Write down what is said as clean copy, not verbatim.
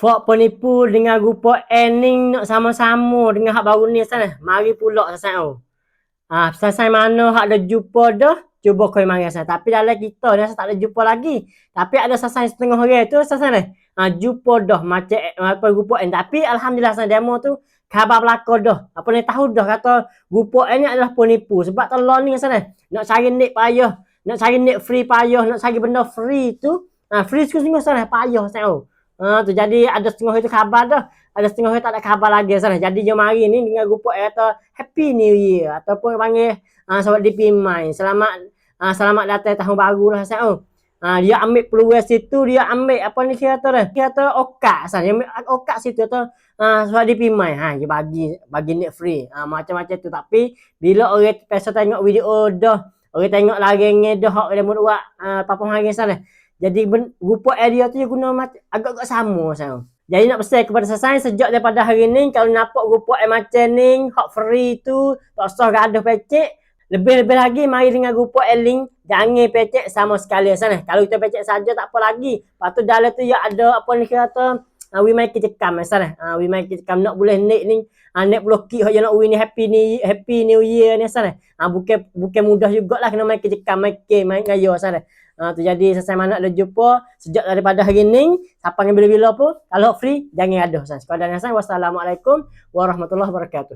Fok penipu dengan rupa ending nak sama-sama dengan hak baru ni sana. Mari pulak sasai oh. Sasai mana hak dah jumpa dah, cuba kau mari sasai. Tapi dalam kita dah tak ada jumpa lagi. Tapi ada sasai setengah orang tu sasai ni. Jumpa dah macam apa rupa end. Tapi alhamdulillah sasai demo tu khabar belaka dah. Apa ni tahu dah kata rupa end ni adalah penipu. Sebab telur ni sasai. Nak cari net payah, nak cari net free payah, nak cari benda free tu, free sungguh-sungguh sasai payah sasai oh. Tu jadi ada setengah itu khabar dah, ada setengah itu tak ada khabar lagi sana. Jadi jom hari ni dengan grup kata Happy New Year ataupun panggil selamat dipimai. Selamat datang tahun baru lah sana. Dia ambil peluang situ, dia ambil apa ni kata dah. Kata okak sana. Dia ambil okak situ tu selamat dipimai. Dia bagi net free. Macam-macam tu. Tapi bila orang biasa tengok video dah, orang tengok lagi dah hak dia buat apa hari sana. Jadi rupa area tu dia guna agak-agak sama saya. Jadi nak pesan kepada sasai sejak daripada hari ni kalau nampak rupa macam ni hak free tu tak usah gaduh pecek. Lebih-lebih lagi mari dengan rupa link jangan pecek sama sekali sana. Kalau kita pecek saja tak apa lagi. Lepas tu dalam tu ya ada apa ni kata we make it cekam sana. We make it cekam nak boleh net ni net blokir hak nak win happy new year ni sana. Bukan mudah jugalah kena make cekam make ngayo sana. Tu jadi sasai mana ada jumpa sejak daripada hari ni sampai bila-bila pun kalau free jangan gaduh. Sekadar saya wassalamualaikum warahmatullahi wabarakatuh.